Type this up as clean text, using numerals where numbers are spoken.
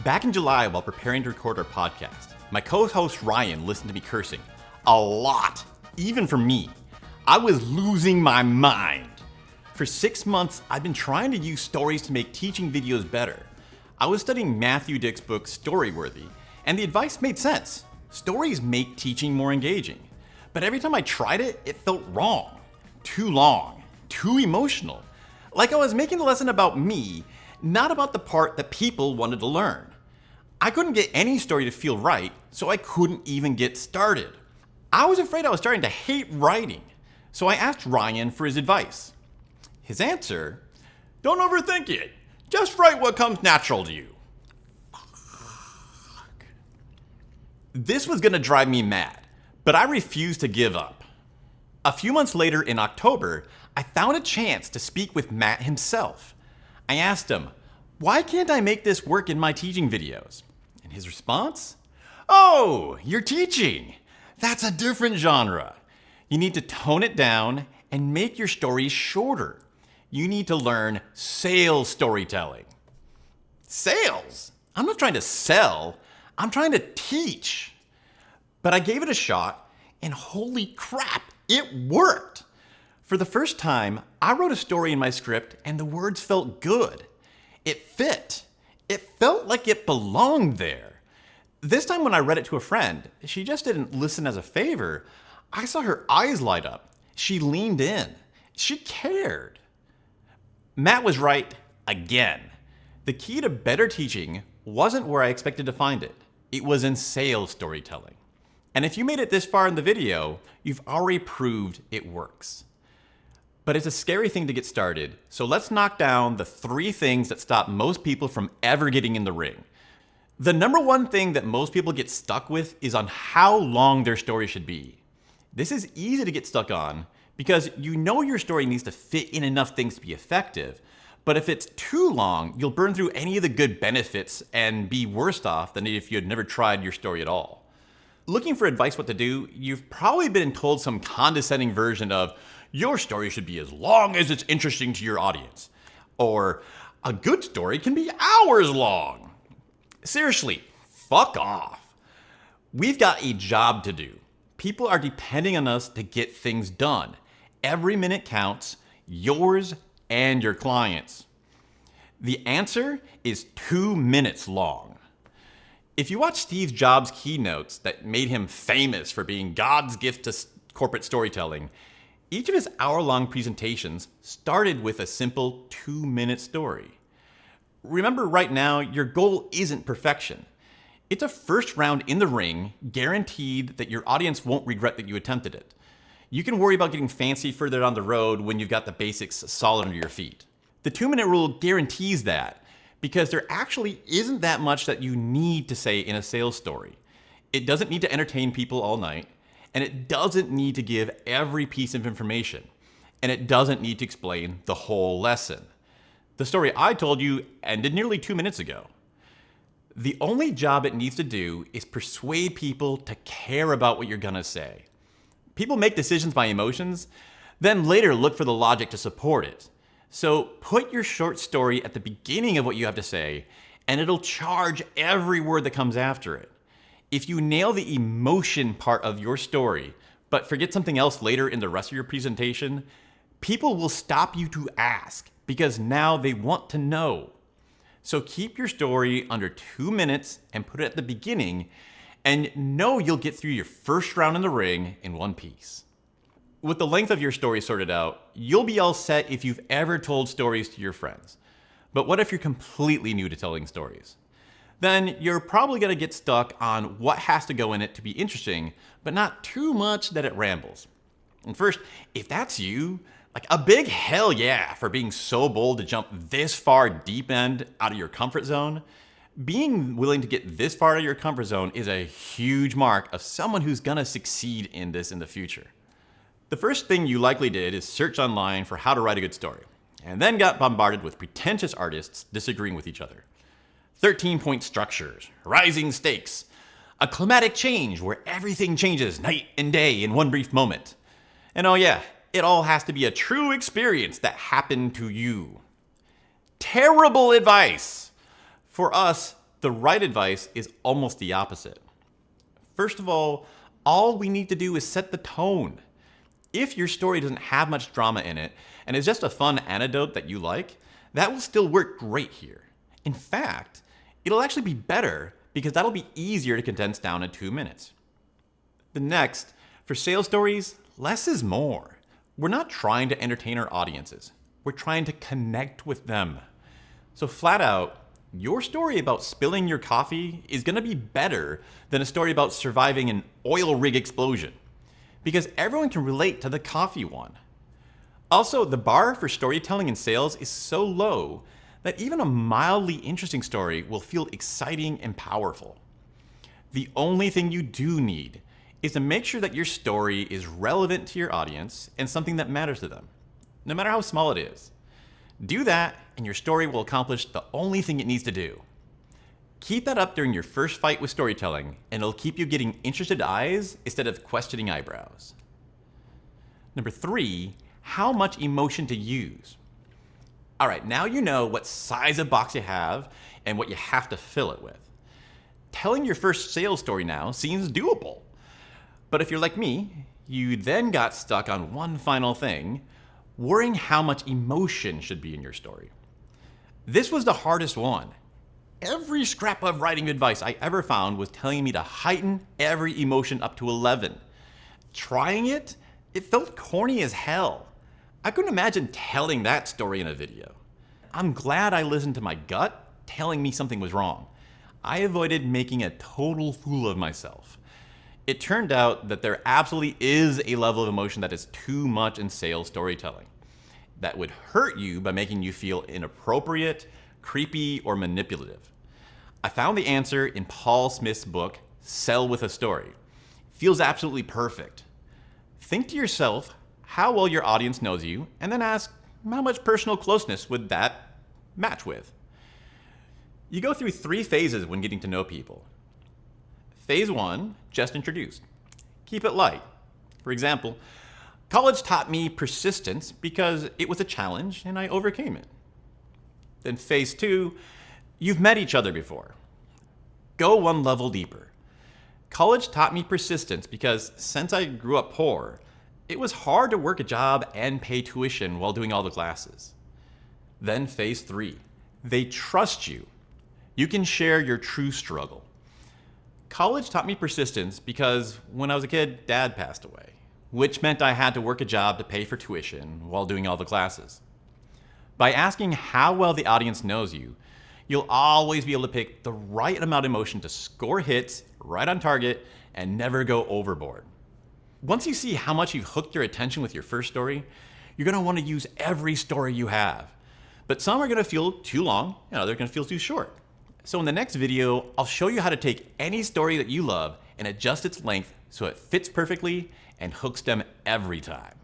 Back in July, while preparing to record our podcast, my co-host Ryan listened to me cursing. A lot. Even for me. I was losing my mind. For 6 months, I've been trying to use stories to make teaching videos better. I was studying Matthew Dick's book, Storyworthy, and the advice made sense. Stories make teaching more engaging. But every time I tried it, it felt wrong. Too long. Too emotional. Like I was making the lesson about me, not about the part that people wanted to learn. I couldn't get any story to feel right, so I couldn't even get started. I was afraid I was starting to hate writing, so I asked Ryan for his advice. His answer, don't overthink it. Just write what comes natural to you. Fuck. This was gonna drive me mad, but I refused to give up. A few months later in October, I found a chance to speak with Matt himself. I asked him, why can't I make this work in my teaching videos? And his response? Oh, you're teaching. That's a different genre. You need to tone it down and make your stories shorter. You need to learn sales storytelling. Sales? I'm not trying to sell. I'm trying to teach. But I gave it a shot, and holy crap, it worked. For the first time, I wrote a story in my script, and the words felt good. It fit. It felt like it belonged there. This time when I read it to a friend, she just didn't listen as a favor. I saw her eyes light up. She leaned in. She cared. Matt was right again. The key to better teaching wasn't where I expected to find it. It was in sales storytelling. And if you made it this far in the video, you've already proved it works. But it's a scary thing to get started, so let's knock down the 3 things that stop most people from ever getting in the ring. The number one thing that most people get stuck with is on how long their story should be. This is easy to get stuck on because you know your story needs to fit in enough things to be effective, but if it's too long, you'll burn through any of the good benefits and be worse off than if you had never tried your story at all. Looking for advice what to do, you've probably been told some condescending version of, your story should be as long as it's interesting to your audience. Or, a good story can be hours long. Seriously, fuck off. We've got a job to do. People are depending on us to get things done. Every minute counts, yours and your clients. The answer is 2 minutes long. If you watch Steve Jobs' keynotes that made him famous for being God's gift to corporate storytelling, each of his hour-long presentations started with a simple 2-minute story. Remember, right now, your goal isn't perfection. It's a first round in the ring, guaranteed that your audience won't regret that you attempted it. You can worry about getting fancy further down the road when you've got the basics solid under your feet. The 2-minute rule guarantees that, because there actually isn't that much that you need to say in a sales story. It doesn't need to entertain people all night, and it doesn't need to give every piece of information, and it doesn't need to explain the whole lesson. The story I told you ended nearly 2 minutes ago. The only job it needs to do is persuade people to care about what you're gonna say. People make decisions by emotions, then later look for the logic to support it. So put your short story at the beginning of what you have to say, and it'll charge every word that comes after it. If you nail the emotion part of your story, but forget something else later in the rest of your presentation, people will stop you to ask because now they want to know. So keep your story under 2 minutes and put it at the beginning, and know you'll get through your first round in the ring in one piece. With the length of your story sorted out, you'll be all set if you've ever told stories to your friends. But what if you're completely new to telling stories? Then you're probably gonna get stuck on what has to go in it to be interesting, but not too much that it rambles. And first, if that's you, like a big hell yeah for being so bold to jump this far deep end out of your comfort zone. Being willing to get this far out of your comfort zone is a huge mark of someone who's gonna succeed in this in the future. The first thing you likely did is search online for how to write a good story, and then got bombarded with pretentious artists disagreeing with each other. 13-point structures, rising stakes, a climatic change where everything changes night and day in one brief moment. And oh yeah, it all has to be a true experience that happened to you. Terrible advice! For us, The right advice is almost the opposite. First of all we need to do is set the tone. If your story doesn't have much drama in it and is just a fun anecdote that you like, that will still work great here. In fact, it'll actually be better because that'll be easier to condense down in 2 minutes. The next, for sales stories, less is more. We're not trying to entertain our audiences. We're trying to connect with them. So flat out, your story about spilling your coffee is going to be better than a story about surviving an oil rig explosion, because everyone can relate to the coffee one. Also, the bar for storytelling in sales is so low that even a mildly interesting story will feel exciting and powerful. The only thing you do need is to make sure that your story is relevant to your audience and something that matters to them, no matter how small it is. Do that, and your story will accomplish the only thing it needs to do. Keep that up during your first fight with storytelling, and it'll keep you getting interested eyes instead of questioning eyebrows. Number 3, how much emotion to use. All right, now you know what size of box you have and what you have to fill it with. Telling your first sales story now seems doable. But if you're like me, you then got stuck on one final thing, worrying how much emotion should be in your story. This was the hardest one. Every scrap of writing advice I ever found was telling me to heighten every emotion up to 11. Trying it felt corny as hell. I couldn't imagine telling that story in a video. I'm glad I listened to my gut telling me something was wrong. I avoided making a total fool of myself. It turned out that there absolutely is a level of emotion that is too much in sales storytelling, that would hurt you by making you feel inappropriate, creepy, or manipulative. I found the answer in Paul Smith's book, Sell with a Story. It feels absolutely perfect. Think to yourself how well your audience knows you, and then ask how much personal closeness would that match with. You go through 3 phases when getting to know people. Phase 1, just introduced. Keep it light. For example, college taught me persistence because it was a challenge and I overcame it. Then phase 2, you've met each other before. Go one level deeper. College taught me persistence because since I grew up poor, it was hard to work a job and pay tuition while doing all the classes. Then phase 3, they trust you. You can share your true struggle. College taught me persistence because when I was a kid, Dad passed away, which meant I had to work a job to pay for tuition while doing all the classes. By asking how well the audience knows you, you'll always be able to pick the right amount of emotion to score hits right on target and never go overboard. Once you see how much you've hooked their attention with your first story, you're going to want to use every story you have. But some are going to feel too long, and others are going to feel too short. So in the next video, I'll show you how to take any story that you love and adjust its length so it fits perfectly and hooks them every time.